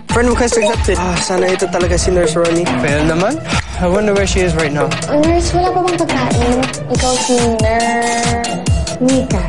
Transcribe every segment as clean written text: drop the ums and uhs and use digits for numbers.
Friend request accepted. Sana ito talaga si Nurse Ronnie. Fail naman? I wonder where she is right now. Nurse, wala pa bang pagkain? Ikaw si Mika.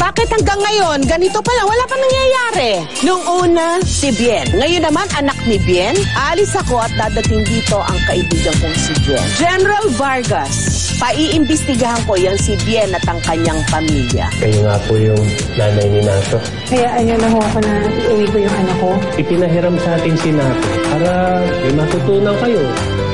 Bakit hanggang ngayon, ganito pa lang, wala pa nangyayari? Nung una, si Bien. Ngayon naman, anak ni Bien. Aalis ako at dadating dito ang kaibigan kong si Bien. General Vargas, paiimbestigahan ko yan si Bien at ang kanyang pamilya. Kayo nga po yung nanay ni Nato. Kaya ayun na ho ako na iuwi ko yung anak ko. Ipinahiram sa atin si Nato para may matutunan kayo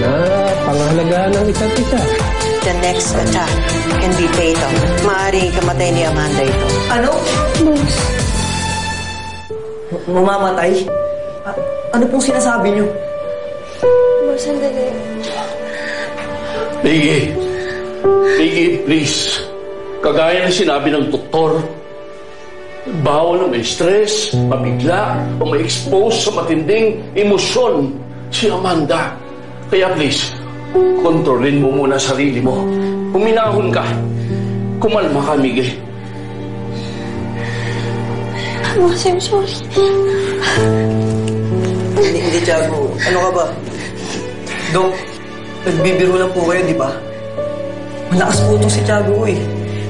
na pangahalagaan ng isa't isa. The next attack can be fatal. Maaaring kamatay ni Amanda ito. Ano? Boss. Mamamatay? Ano pong sinasabi niyo? Boss, sandali. Piggy, please. Kagaya na sinabi ng doktor, bawal na may stress, mabigla, o may expose sa matinding emosyon si Amanda. Kaya please, kontrolin mo muna sarili mo. Huminahon ka. Kumalma ka, Miggy. Boss, I'm sorry. Hindi, Tiago. Ano ka ba? Dok, nagbibiro lang po kayo, di ba? Malakas po itong si Tiago eh.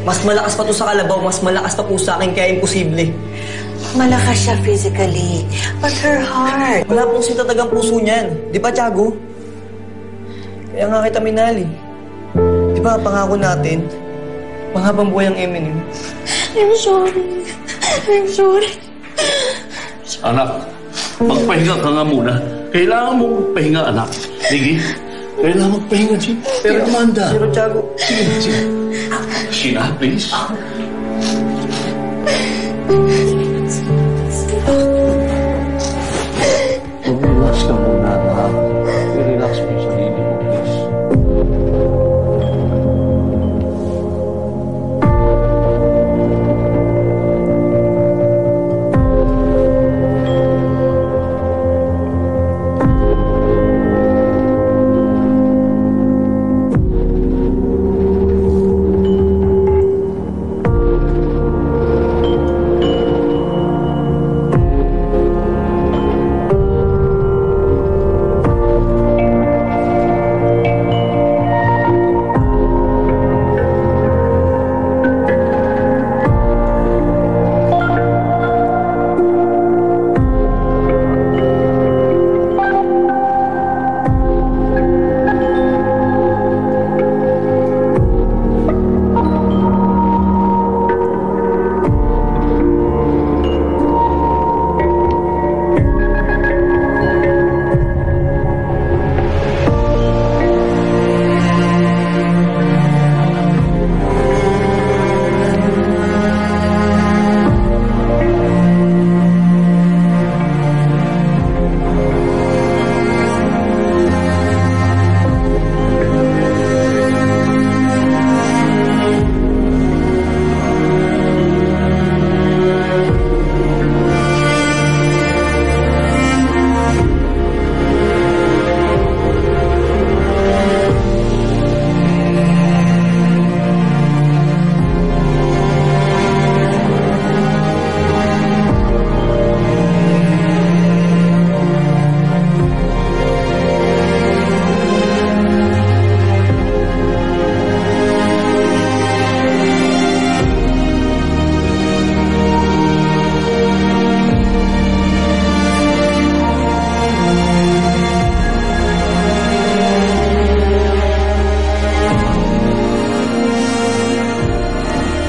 Mas malakas pa to sa kalabaw, mas malakas pa po sa akin, kaya imposible. Malakas siya physically, but her heart. Wala pong sintatagang puso niyan. Di ba, Tiago? Kaya nga kita minali. Di ba, pangako natin, panghabang buhay ang Eminem. I'm sorry. I'm sorry. Anak, magpahinga ka nga muna. Kailangan mo magpahinga, anak. Miggy, kailangan magpahinga si Amanda. Pero, Tiago. Sige. Sheena, please. Relax ka muna, anak. Relax mo yung sarili mo, please.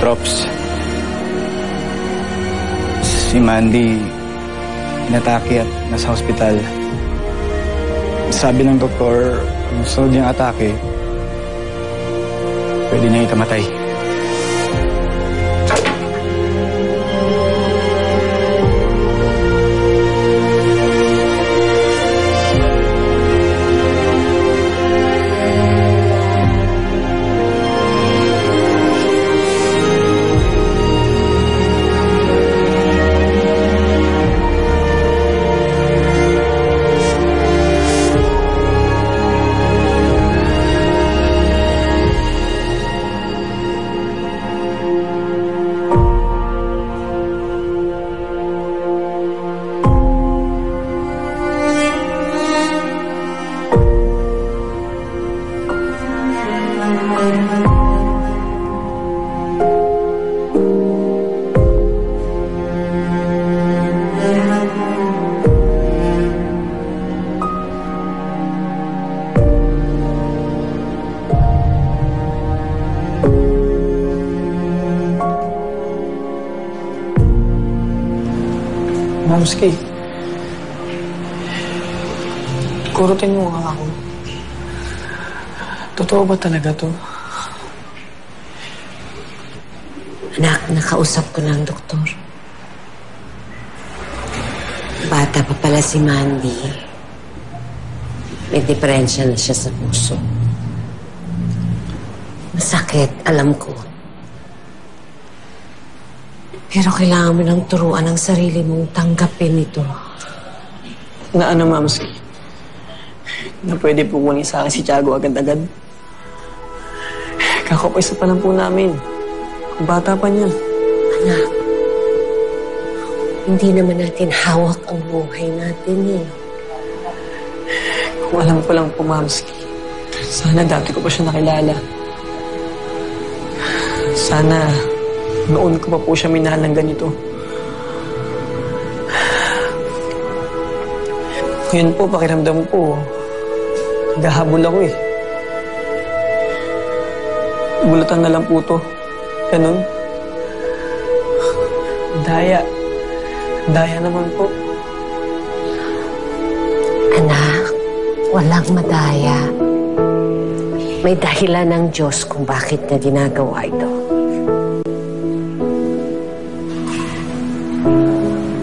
Props. Si Mandy, inatake at nasa hospital. Sabi ng doktor, kung sunod yung atake, pwede niya ikamatay. Mamski. Kurutin mo nga ako. Totoo ba talaga to? Anak, nakausap ko na ang doktor. Bata pa pala si Mandy. May diferensya na siya sa puso. Masakit, alam ko. Pero kailangan mo nang turuan ang sarili mong tanggapin ito. Na ano, Mamski? Na pwede po kunin sa akin si Tiago agad-agad? Kakapisa pa lang po namin. Kung bata pa niyan. Anak, hindi naman natin hawak ang buhay natin eh. Kung alam ko lang po, Mamski. Sana dati ko pa siya nakilala. Sana noon ko pa po siya minahal ng ganito. Ngayon po, pakiramdam po, gahabol ako eh. Bulatan na lang po to. Ganun. Daya. Daya naman po. Anak, walang madaya. May dahilan ng Diyos kung bakit niya ginagawa ito.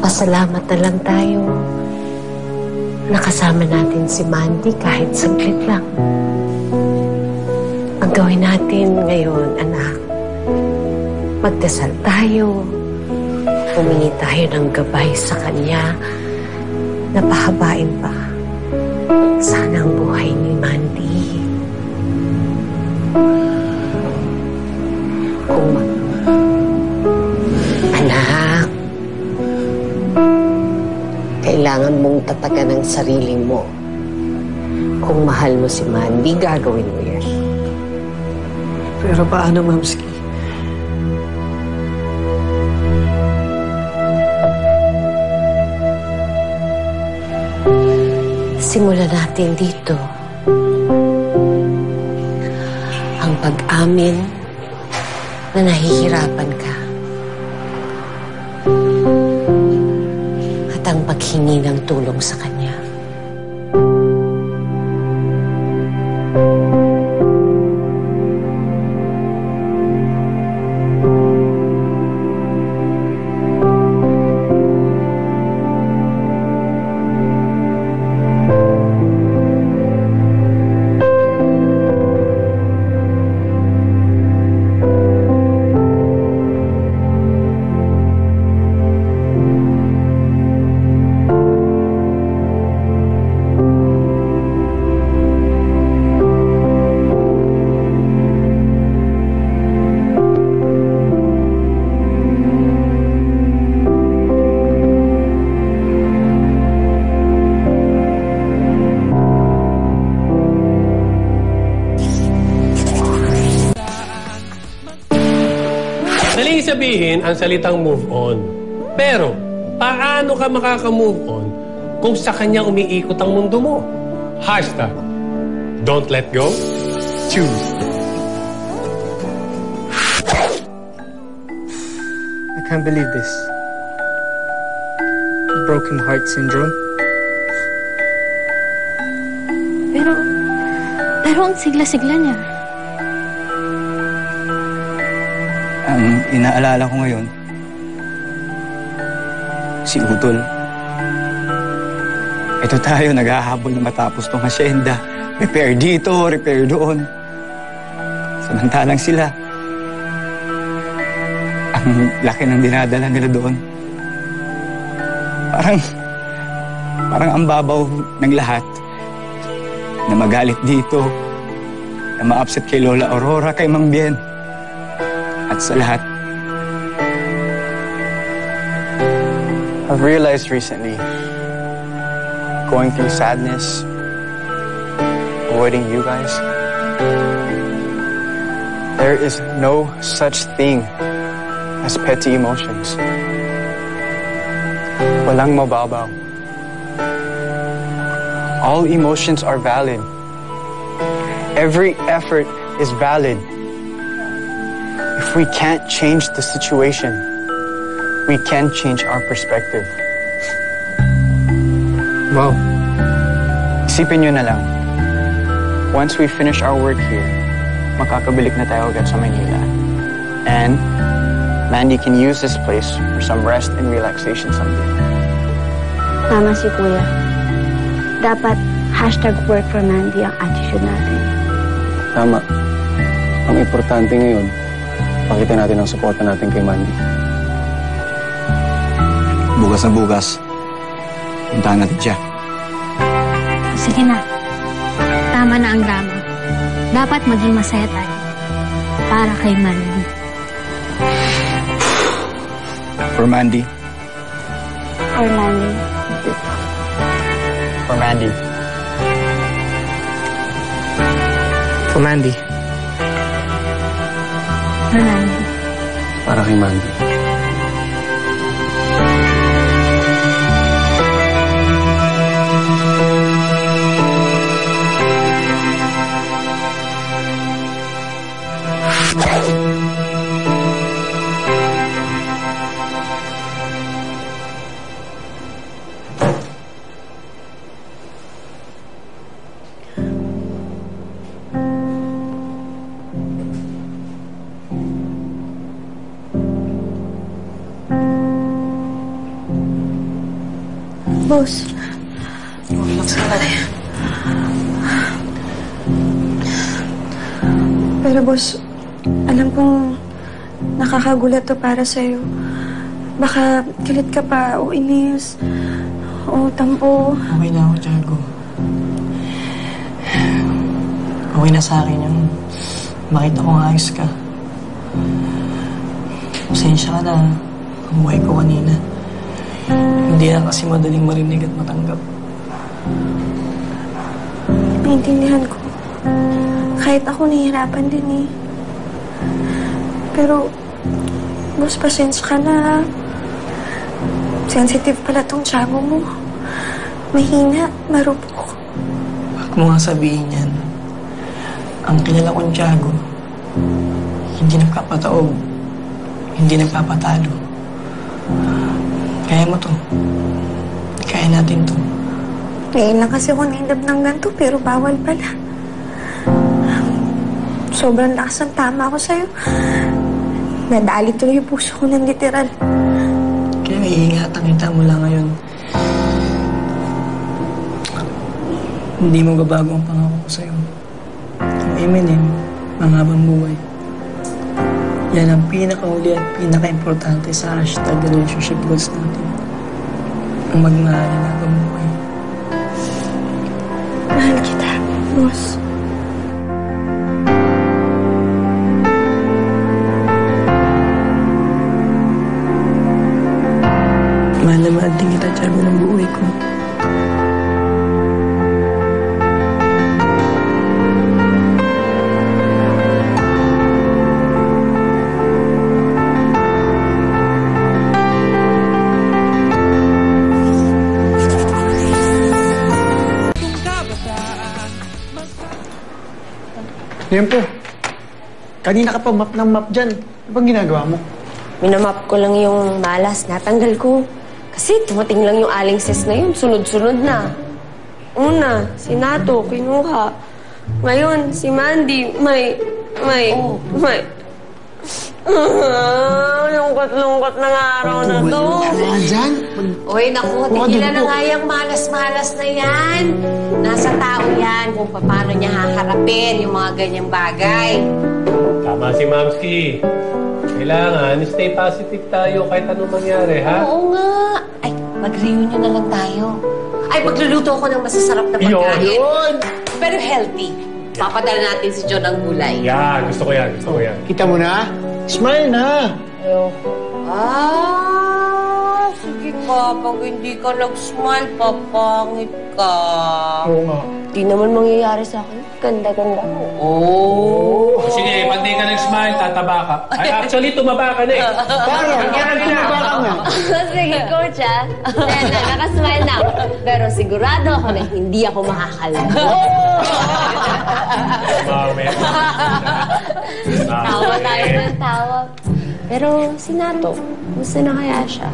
Pasalamat na lang tayo. Nakasama natin si Mandy kahit saglit lang. Ang gawin natin ngayon, anak, magdasal tayo. Humingi tayo ng gabay sa Kanya na pahabain pa. Sana ang buhay ni Mandy. Anak, kailangan mong tatagan ang sarili mo. Kung mahal mo si Mandy, gagawin mo yan. Pero paano, Mamski? Simulan natin dito. Ang pag-amin na nahihirapan ka. At ang paghingi ng tulong sa Kanya. Daling sabihin ang salitang move on. Pero, paano ka makaka-move on kung sa kanya umiikot ang mundo mo? Hashtag, don't let go, choose. I can't believe this. Broken heart syndrome. Pero ang sigla-sigla niya. Ang inaalala ko ngayon, si Utol. Ito tayo, naghahabol na matapos tong hasyenda. Repair dito, repair doon. Samantalang sila, ang laki ng dinadala nila doon. Parang ang babaw ng lahat na magalit dito, na ma-upset kay Lola Aurora, kay Mang Bien. At sa lahat, I've realized recently, going through sadness, avoiding you guys, there is no such thing as petty emotions. Walang mababaw. All emotions are valid. Every effort is valid. If we can't change the situation, we can change our perspective. Wow. Isipin nyo na lang, once we finish our work here, makakabalik na tayo agad sa Manila. And Mandy can use this place for some rest and relaxation someday. Tama si Kuya. Dapat #work for Mandy ang attitude natin. Tama. Ang importante ngayon, pakita natin ang suporta natin kay Mandy. Bukas na bukas, puntahan natin siya. Sige na. Tama na ang drama. Dapat maging masaya tayo. Para kay Mandy. For Mandy. For Mandy. For Mandy. For Mandy. For Mandy. Para kay Mandy. Boss. Relax ka na rin. Pero boss, alam kong nakakagulat to para sa'yo. Baka galit ka pa o inis o tampo. Okay na ako, Tiago. Okay na sa akin yung makita kong ayos ka. Pasensya ka na. Ang buhay ko kanina. Hindi na kasi madaling marinig at matanggap. Naintindihan ko. Kahit ako nahihirapan din eh. Pero, boss, pasensya ka na. Sensitive pala tong tiyago mo. Mahina, marupok. Bakit mo nga sabihin yan? Ang kilala kong tiyago, hindi nagpapataob, hindi nagpapatalo. Kaya mo to. Kaya natin to. Ngayon lang kasi ako naindab ng ganito, pero bawal pala. Sobrang lakas ng tama ako sa'yo. Nadali tuloy yung puso ko ng literal. Kaya iingatan kita mula ngayon. Hindi mo babago ang pangako ko sa'yo. Amen, manghabang buhay. Yan ang pinakauli at pinaka-importante sa #relationship goals natin. Ang magmahalin habang buhay. Mahal kita, boss. Mahal na mahal din kita, Tiago, ng buhay ko. Yan po. Kanina ka pa map ng map dyan. Ano bang ginagawa mo? Minamap ko lang yung malas. Natanggal ko. Kasi tumating lang yung aling sis na yun. Sunod-sunod na. Una, si Nato, kinuha. Ngayon, si Mandy, may... Lungkot-lungkot ng araw na to. Wala dyan. Uy, naku, tigilan na nga yung malas-malas na yan. Nasa tao yan kung paano niya haharapin yung mga ganyang bagay. Tama si Mamski. Kailangan, stay positive tayo kahit anong mangyari, ha? Oo nga. Ay, mag-reunion na lang tayo. Ay, magluluto ako ng masasarap na pagkain. Yun! Pero healthy. Papadala natin si John ng gulay. Yan, gusto ko yan. Kita mo na? Smile na! Sige ka. Pag hindi ka nag-smile, papangit ka. Oo nga. Di naman mangyayari sa akin. Ganda-ganda mo. Oh! Sige, pag di ka nag-smile, tataba ka. Ay, actually, tumaba ka na eh. Parang tumaba ka nga. Sige, coach, ah. Nakasmile na ako. Pero sigurado ako na hindi ako makakalma. Tawa tayo ng tawa. Pero si Nato, gusto na kaya siya?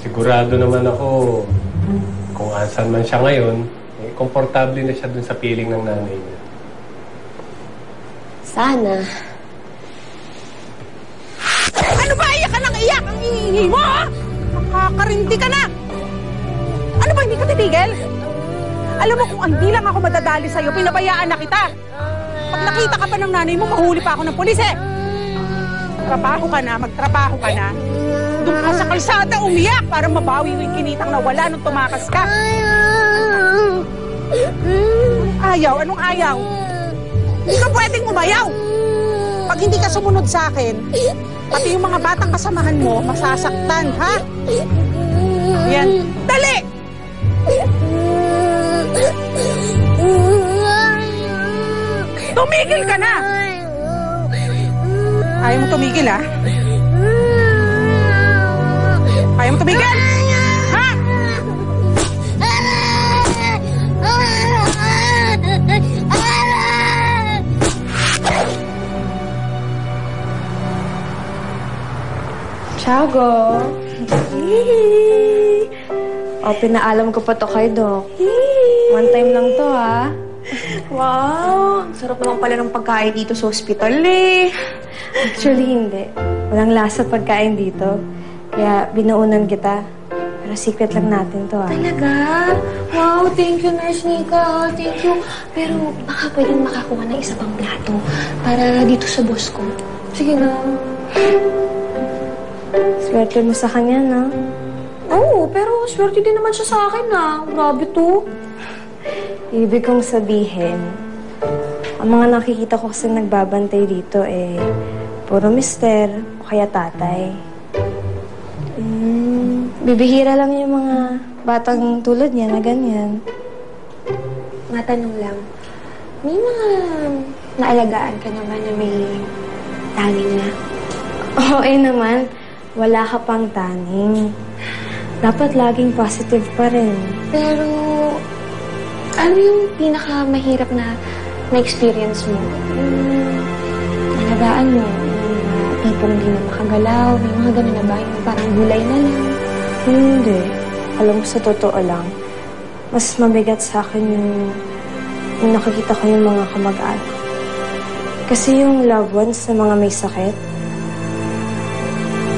sigurado naman ako kung asan man siya ngayon, komportable na siya dun sa piling ng nanay niya. Sana. Ano ba? Iyak ka ng iyak! Ang hihingi mo, ha? Makakarindi ka na! Ano ba, hindi ka titigil? Alam mo, kung hindi lang ako madadali sa'yo, pinabayaan na kita. Pag nakita ka pa ng nanay mo, mahuli pa ako ng pulis, eh. Trabaho ka na, magtrabaho ka na. Doon ka sa kalsada, umiyak para mabawi yung kinitang nawala nung tumakas ka. Ayaw? Anong ayaw? Hindi ka pwedeng umayaw. Pag hindi ka sumunod sa akin, pati yung mga batang kasamahan mo, masasaktan, ha? Yan. Dali! Tumigil ka na! Ayaw mo tumigil, ha? Ayaw mo tumigil? Ha? Tiago. O, pinaalam ko pa to kay Doc. One time lang to, ha? Wow! Ang sarap naman pala ng pagkain dito sa hospital, eh. Actually, hindi. Walang lasa pagkain dito. Kaya binuunan kita. Pero secret lang natin to, ha? Talaga? Wow, thank you, Nurse Nika. Thank you. Pero baka pwedeng makakuha ng isa pang plato para dito sa boss ko. Sige na. Swerte mo sa kanya, no? Oo, pero swerte din naman siya sa akin, na. Grabe to. Ibig kong sabihin, ang mga nakikita ko kasi nagbabantay dito, puro mister o kaya tatay. Bibihira lang yung mga batang tulad niya na ganyan. Matanong lang, may mga naalagaan ka naman na may taning na? Oo, naman. Wala ka pang taning. Dapat laging positive pa rin. Pero, ano yung pinakamahirap na experience mo? Alagaan mo, yung tipong hindi na makagalaw, may mga gano'n na ba? Yung parang gulay na lang. Hindi. Alam mo, sa totoo lang, mas mabigat sa akin yung nakikita ko yung mga kamag-anak. Kasi yung loved ones na mga may sakit,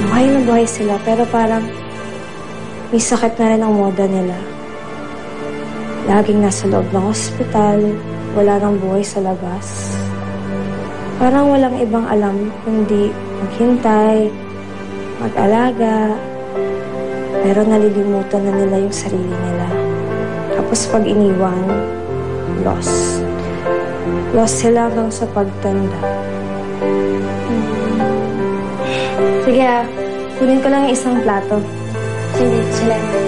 buhay na buhay sila, pero parang may sakit na rin ang moda nila. Laging nasa loob ng ospital, wala nang buhay sa labas. Parang walang ibang alam kundi maghintay, mag-alaga, pero nalilimutan na nila yung sarili nila. Tapos pag iniwan, lost. Lost sila hanggang sa pagtanda. Sige, kunin ko lang yung isang plato. Sige, salamat.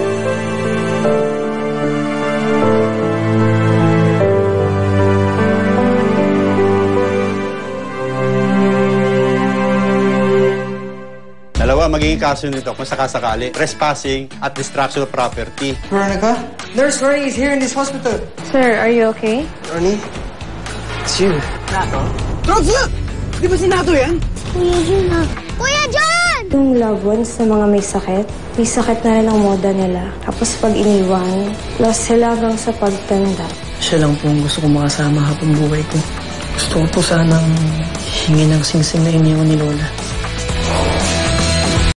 Dalawa magiging kaso nito kung sakasakali. Trespassing at destruction of property. Veronica? Nurse Ray is here in this hospital. Sir, are you okay? Ronnie? It's you. Nato? Rosa! Di ba si Nato yan? Kuya John, ha? Kuya John! Yung loved ones na mga may sakit na rin ang moda nila. Tapos pag iniwan, lost sila hanggang sa pagtanda. Siya lang po ang gusto kong makasama habang buhay ko. Gusto ko po sanang hingi ng singsing na iniwan ni Lola.